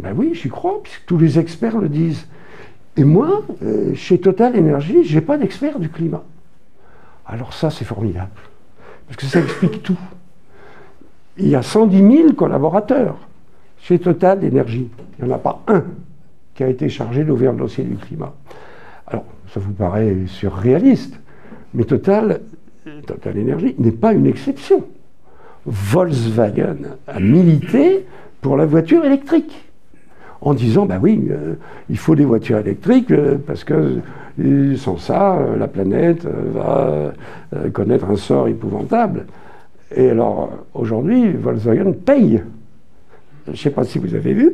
ben oui, j'y crois, puisque tous les experts le disent. Et moi, chez Total Énergie, je n'ai pas d'expert du climat. Alors ça, c'est formidable, parce que ça explique tout. Il y a 110 000 collaborateurs chez Total Énergie. Il n'y en a pas un qui a été chargé d'ouvrir le dossier du climat. Alors, ça vous paraît surréaliste, mais Total Énergie n'est pas une exception. Volkswagen a milité pour la voiture électrique, en disant, bah oui, il faut des voitures électriques parce que Et sans ça, la planète va connaître un sort épouvantable. Et alors, aujourd'hui, Volkswagen paye. Je ne sais pas si vous avez vu,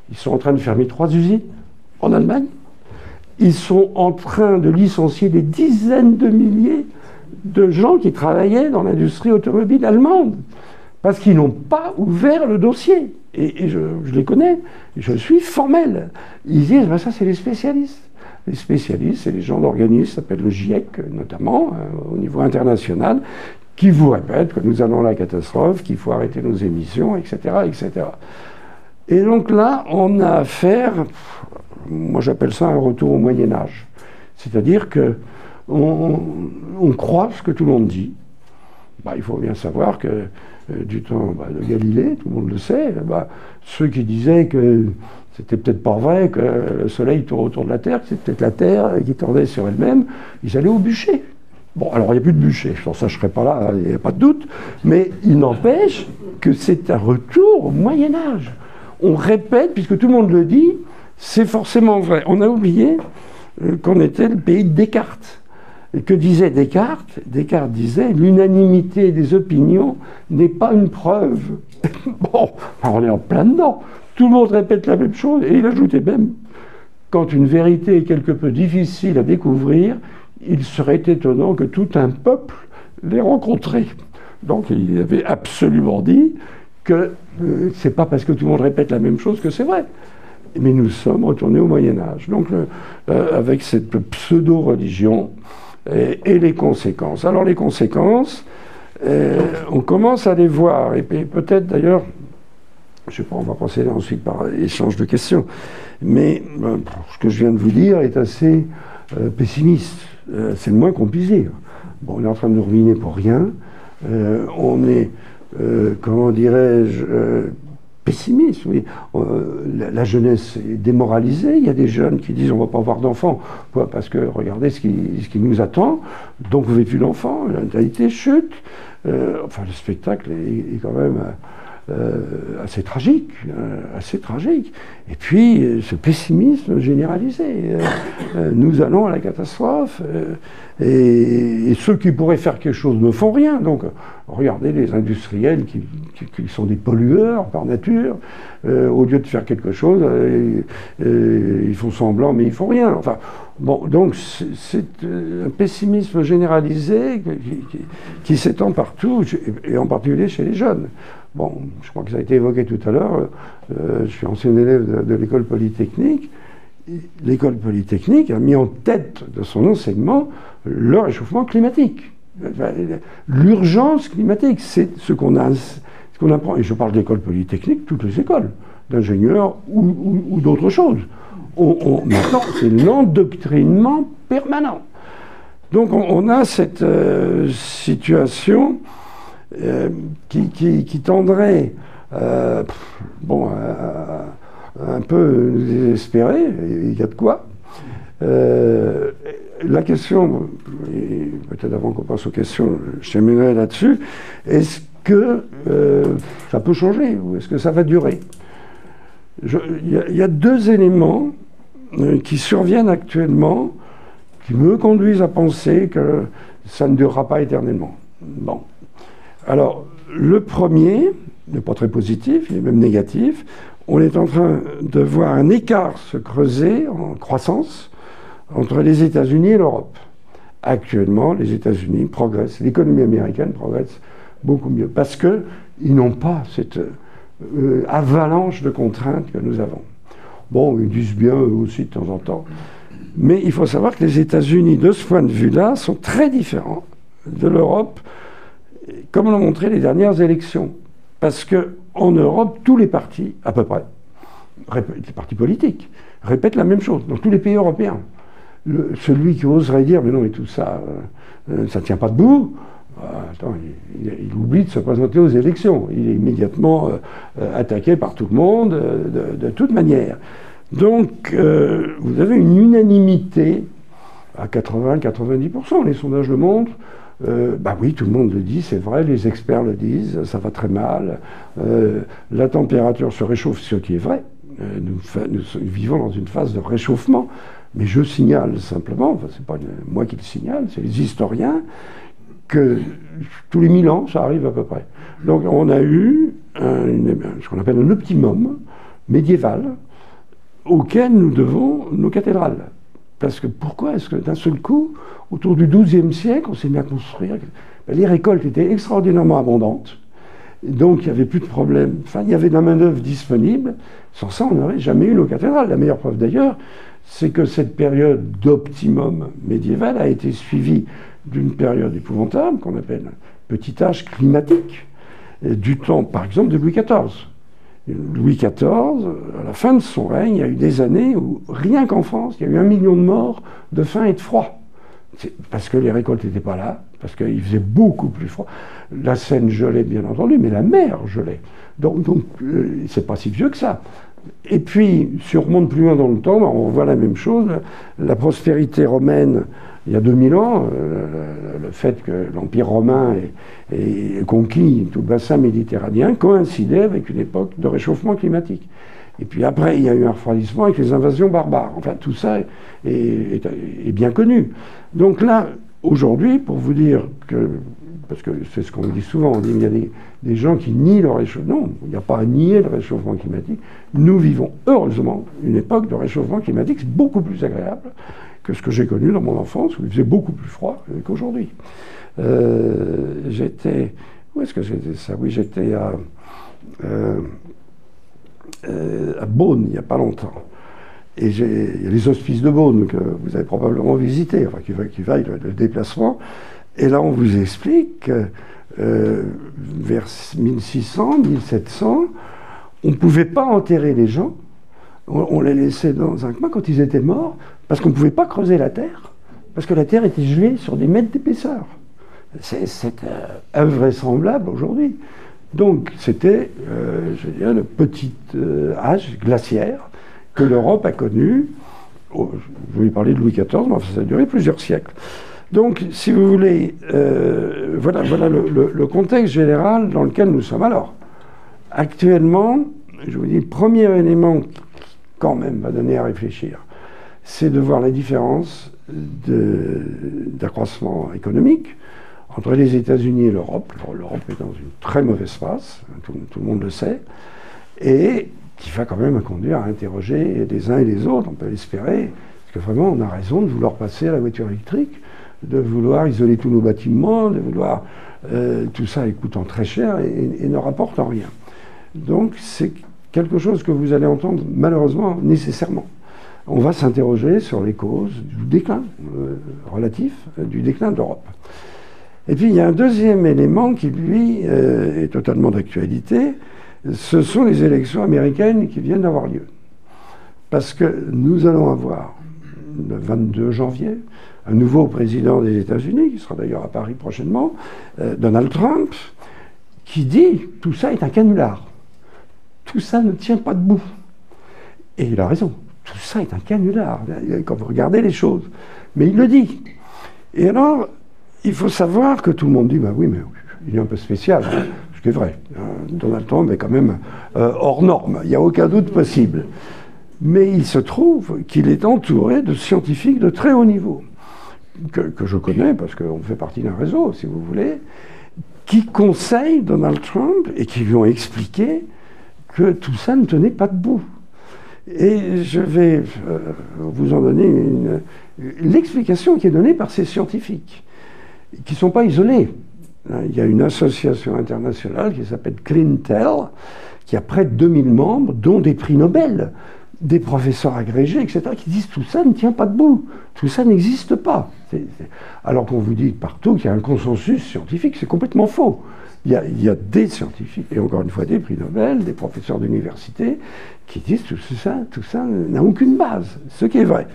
ils sont en train de fermer 3 usines en Allemagne. Ils sont en train de licencier des dizaines de milliers de gens qui travaillaient dans l'industrie automobile allemande, parce qu'ils n'ont pas ouvert le dossier. Et je les connais, je suis formel. Ils disent, ben ça c'est les spécialistes. Les spécialistes, c'est les gens d'organismes, ça s'appelle le GIEC notamment, au niveau international, qui vous répètent que nous allons à la catastrophe, qu'il faut arrêter nos émissions, etc., etc. Et donc là, on a affaire, moi j'appelle ça un retour au Moyen-Âge. C'est-à-dire que on croit ce que tout le monde dit. Bah, il faut bien savoir que du temps de Galilée, tout le monde le sait, ceux qui disaient que c'était peut-être pas vrai, que le Soleil tourne autour de la Terre, que c'était peut-être la Terre qui tournait sur elle-même, ils allaient au bûcher. Bon, alors il n'y a plus de bûcher, ça je ne serai pas là, il n'y a pas de doute, mais il n'empêche que c'est un retour au Moyen-Âge. On répète, puisque tout le monde le dit, c'est forcément vrai. On a oublié qu'on était le pays de Descartes. Et que disait Descartes? Descartes disait « l'unanimité des opinions n'est pas une preuve ». Bon, alors on est en plein dedans. Tout le monde répète la même chose, et il ajoutait même « quand une vérité est quelque peu difficile à découvrir, il serait étonnant que tout un peuple l'ait rencontrée ». Donc il avait absolument dit que c'est pas parce que tout le monde répète la même chose que c'est vrai. Mais nous sommes retournés au Moyen-Âge. Donc avec cette pseudo-religion et les conséquences. Alors les conséquences, on commence à les voir. Et peut-être d'ailleurs, je ne sais pas, on va procéder ensuite par échange de questions. Mais ce que je viens de vous dire est assez pessimiste. C'est le moins qu'on puisse dire. Bon, on est en train de nous ruiner pour rien. On est, comment dirais-je, pessimiste. Oui. La jeunesse est démoralisée. Il y a des jeunes qui disent on ne va pas avoir d'enfants. Parce que regardez ce qui nous attend. Donc vous n'avez plus d'enfants. La natalité chute. Enfin, le spectacle est quand même assez tragique. Assez tragique. Et puis, ce pessimisme généralisé. Nous allons à la catastrophe. Et ceux qui pourraient faire quelque chose ne font rien. Donc, regardez les industriels qui sont des pollueurs par nature. Au lieu de faire quelque chose, ils font semblant, mais ils font rien. Enfin, bon, donc c'est un pessimisme généralisé qui s'étend partout, et en particulier chez les jeunes. Bon, je crois que ça a été évoqué tout à l'heure. Je suis ancien élève de l'école polytechnique. L'école polytechnique a mis en tête de son enseignement le réchauffement climatique. L'urgence climatique, c'est ce qu'on apprend. Et je parle d'école polytechnique, toutes les écoles, d'ingénieurs ou d'autres choses. Maintenant, c'est l'endoctrinement permanent. Donc on a cette situation qui tendrait un peu nous désespérer, il y a de quoi. La question, et peut-être avant qu'on passe aux questions, je terminerai là-dessus, est-ce que ça peut changer ou est-ce que ça va durer? Il y a deux éléments qui surviennent actuellement qui me conduisent à penser que ça ne durera pas éternellement. Bon. Alors, le premier n'est pas très positif, il est même négatif. On est en train de voir un écart se creuser en croissance entre les États-Unis et l'Europe. Actuellement, les États-Unis progressent, l'économie américaine progresse beaucoup mieux, parce qu'ils n'ont pas cette avalanche de contraintes que nous avons. Bon, ils disent bien eux aussi de temps en temps, mais il faut savoir que les États-Unis, de ce point de vue-là, sont très différents de l'Europe, comme l'ont montré les dernières élections. Parce qu'en Europe, tous les partis, à peu près, les partis politiques, répètent la même chose, dans tous les pays européens. Celui qui oserait dire, mais non, mais tout ça, ça ne tient pas debout, attends, il oublie de se présenter aux élections. Il est immédiatement attaqué par tout le monde, de toute manière. Donc, vous avez une unanimité à 80-90%, les sondages le montrent. Oui, tout le monde le dit, c'est vrai, les experts le disent, ça va très mal, la température se réchauffe, ce qui est vrai. Nous vivons dans une phase de réchauffement, Mais je signale simplement, enfin, c'est pas moi qui le signale, c'est les historiens, que tous les 1000 ans, ça arrive à peu près. Donc on a eu ce qu'on appelle un optimum médiéval auquel nous devons nos cathédrales. Parce que pourquoi est-ce que d'un seul coup, autour du XIIe siècle, on s'est mis à construire? Les récoltes étaient extraordinairement abondantes, donc il n'y avait plus de problème. Enfin, il y avait de la main-d'œuvre disponible. Sans ça, on n'aurait jamais eu nos cathédrales. La meilleure preuve d'ailleurs, c'est que cette période d'optimum médiéval a été suivie d'une période épouvantable qu'on appelle petit âge climatique, du temps, par exemple, de Louis XIV. Louis XIV, à la fin de son règne, il y a eu des années où, rien qu'en France, il y a eu 1 million de morts de faim et de froid. Parce que les récoltes n'étaient pas là, parce qu'il faisait beaucoup plus froid. La Seine gelait, bien entendu, mais la mer gelait. Donc c'est pas si vieux que ça. Et puis, si on remonte plus loin dans le temps, on voit la même chose. La prospérité romaine, il y a 2000 ans, le fait que l'Empire romain ait conquis tout le bassin méditerranéen coïncidait avec une époque de réchauffement climatique. Et puis après, il y a eu un refroidissement avec les invasions barbares. Enfin, tout ça est bien connu. Donc là, aujourd'hui, pour vous dire que, parce que c'est ce qu'on dit souvent, on dit qu'il y a des gens qui nient le réchauffement. Non, il n'y a pas à nier le réchauffement climatique. Nous vivons, heureusement, une époque de réchauffement climatique. C'est beaucoup plus agréable que ce que j'ai connu dans mon enfance, où il faisait beaucoup plus froid qu'aujourd'hui. J'étais... Où est-ce que j'étais ça? Oui, j'étais à Beaune, il n'y a pas longtemps. Et il y a les hospices de Beaune que vous avez probablement visité, enfin qui vaillent le déplacement. Et là, on vous explique que vers 1600, 1700, on ne pouvait pas enterrer les gens. On les laissait dans un coin quand ils étaient morts, parce qu'on ne pouvait pas creuser la terre, parce que la terre était gelée sur des mètres d'épaisseur. C'est invraisemblable aujourd'hui. Donc c'était, je veux dire, le petit âge glaciaire que l'Europe a connu. Je voulais parler de Louis XIV, mais ça a duré plusieurs siècles. Donc, si vous voulez, voilà le contexte général dans lequel nous sommes. Alors, actuellement, je vous dis, le premier élément qui, quand même, va donner à réfléchir, c'est de voir la différence d'accroissement économique entre les États-Unis et l'Europe. L'Europe est dans une très mauvaise passe, tout le monde le sait, et qui va quand même conduire à interroger les uns et les autres, on peut l'espérer, parce que vraiment, on a raison de vouloir passer à la voiture électrique, de vouloir isoler tous nos bâtiments, de vouloir tout ça coûtant très cher et ne rapportant rien. Donc c'est quelque chose que vous allez entendre malheureusement nécessairement. On va s'interroger sur les causes du déclin relatif du déclin de l'Europe. Et puis il y a un deuxième élément qui lui est totalement d'actualité, ce sont les élections américaines qui viennent d'avoir lieu. Parce que nous allons avoir le 22 janvier un nouveau président des États-Unis, qui sera d'ailleurs à Paris prochainement, Donald Trump, qui dit « tout ça est un canular, tout ça ne tient pas debout ». Et il a raison, tout ça est un canular, quand vous regardez les choses. Mais il le dit. Et alors, il faut savoir que tout le monde dit « bah oui, mais il est un peu spécial hein ». Ce qui est vrai, Donald Trump est quand même hors norme, il n'y a aucun doute possible. Mais il se trouve qu'il est entouré de scientifiques de très haut niveau, que je connais, parce qu'on fait partie d'un réseau, si vous voulez, qui conseillent Donald Trump et qui lui ont expliqué que tout ça ne tenait pas debout. Et je vais vous en donner l'explication qui est donnée par ces scientifiques, qui ne sont pas isolés. Il y a une association internationale qui s'appelle CLINTEL, qui a près de 2000 membres, dont des prix Nobel, des professeurs agrégés, etc., qui disent tout ça ne tient pas debout, tout ça n'existe pas. Alors qu'on vous dit partout qu'il y a un consensus scientifique, c'est complètement faux. Il y a des scientifiques, et encore une fois des prix Nobel, des professeurs d'université, qui disent tout ça n'a aucune base, ce qui est vrai.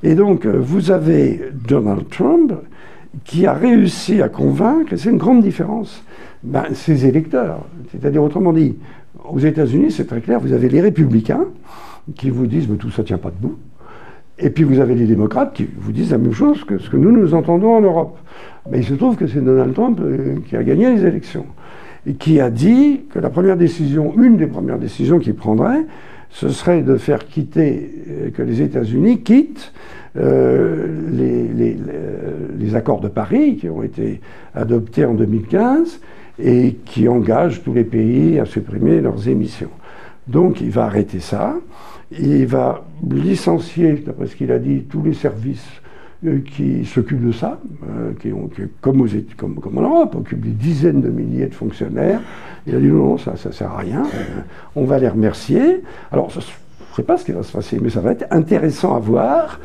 Et donc vous avez Donald Trump qui a réussi à convaincre, et c'est une grande différence, ses électeurs. C'est-à-dire, autrement dit, aux États-Unis, c'est très clair, vous avez les républicains qui vous disent mais tout ça ne tient pas debout. Et puis vous avez les démocrates qui vous disent la même chose que ce que nous entendons en Europe. Mais il se trouve que c'est Donald Trump qui a gagné les élections et qui a dit que une des premières décisions qu'il prendrait, ce serait de faire que les États-Unis quittent les accords de Paris qui ont été adoptés en 2015 et qui engagent tous les pays à supprimer leurs émissions. Donc il va arrêter ça, il va licencier, d'après ce qu'il a dit, tous les services qui s'occupent de ça, qui comme en Europe, occupent des dizaines de milliers de fonctionnaires. Il a dit non, ça ne sert à rien, on va les remercier. Alors je ne sais pas ce qui va se passer, mais ça va être intéressant à voir.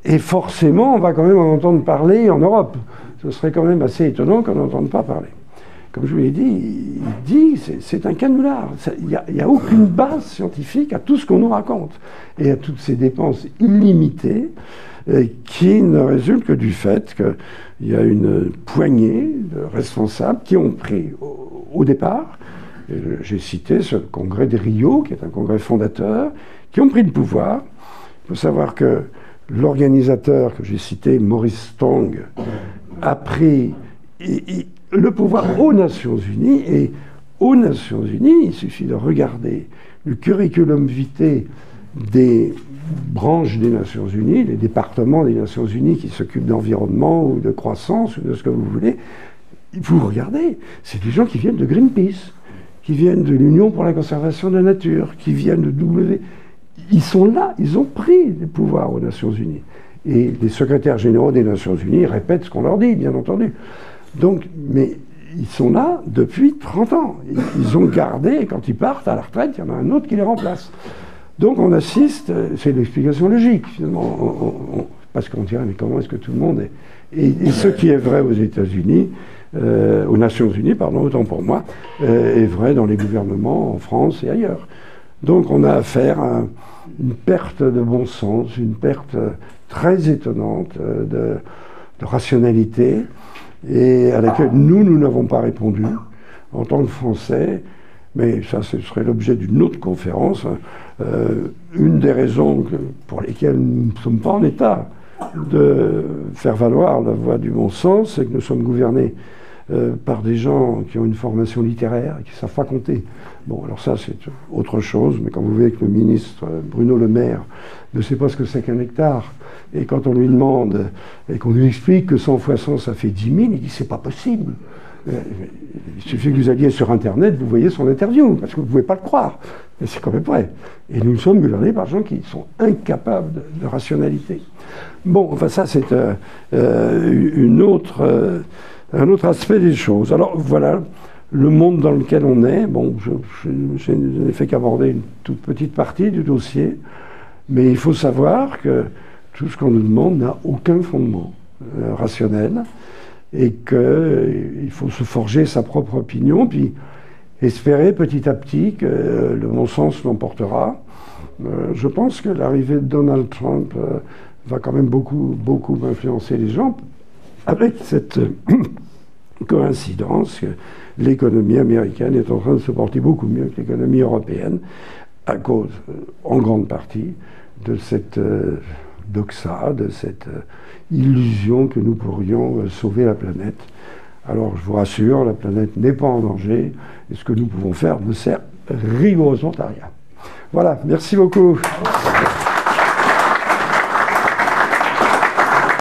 Et forcément, on va quand même en entendre parler en Europe. Ce serait quand même assez étonnant qu'on n'entende pas parler. Comme je vous l'ai dit, il dit c'est un canular. Il n'y a aucune base scientifique à tout ce qu'on nous raconte. Et à toutes ces dépenses illimitées qui ne résultent que du fait qu'il y a une poignée de responsables qui ont pris au départ, j'ai cité ce congrès de Rio, qui est un congrès fondateur, qui ont pris le pouvoir. Il faut savoir que l'organisateur que j'ai cité, Maurice Strong, a pris le pouvoir aux Nations Unies. Et aux Nations Unies, il suffit de regarder le curriculum vitae des branches des Nations Unies, les départements des Nations Unies qui s'occupent d'environnement ou de croissance ou de ce que vous voulez. Vous regardez, c'est des gens qui viennent de Greenpeace, qui viennent de l'Union pour la conservation de la nature, qui viennent de W. Ils sont là, ils ont pris des pouvoirs aux Nations Unies. Et les secrétaires généraux des Nations Unies répètent ce qu'on leur dit, bien entendu. Donc, mais ils sont là depuis 30 ans. Ils ont gardé, et quand ils partent à la retraite, il y en a un autre qui les remplace. Donc on assiste, c'est l'explication logique, finalement. Parce qu'on dirait, mais comment est-ce que tout le monde est... Et ce qui est vrai aux États-Unis, aux Nations Unies, pardon, autant pour moi, est vrai dans les gouvernements en France et ailleurs. Donc on a affaire à une perte de bon sens, une perte très étonnante de rationalité, et à laquelle nous n'avons pas répondu en tant que Français, mais ça ce serait l'objet d'une autre conférence. Une des raisons pour lesquelles nous ne sommes pas en état de faire valoir la voie du bon sens, c'est que nous sommes gouvernés par des gens qui ont une formation littéraire et qui ne savent pas compter. Bon, alors ça, c'est autre chose, mais quand vous voyez que le ministre Bruno Le Maire ne sait pas ce que c'est qu'un hectare, et quand on lui demande, et qu'on lui explique que 100 fois 100, ça fait 10 000, il dit c'est pas possible. Il suffit que vous alliez sur Internet, vous voyez son interview, parce que vous ne pouvez pas le croire. Mais c'est quand même vrai. Et nous sommes gouvernés par gens qui sont incapables de rationalité. Bon, enfin ça, c'est un autre aspect des choses. Alors voilà, le monde dans lequel on est. Bon, je n'ai fait qu'aborder une toute petite partie du dossier, mais il faut savoir que tout ce qu'on nous demande n'a aucun fondement rationnel, et qu'il faut se forger sa propre opinion, puis espérer petit à petit que le bon sens l'emportera. Je pense que l'arrivée de Donald Trump va quand même beaucoup influencer les gens, avec cette coïncidence que l'économie américaine est en train de se porter beaucoup mieux que l'économie européenne, à cause, en grande partie, de cette doxa, de cette illusion que nous pourrions sauver la planète. Alors je vous rassure, la planète n'est pas en danger, et ce que nous pouvons faire ne sert rigoureusement à rien. Voilà, merci beaucoup.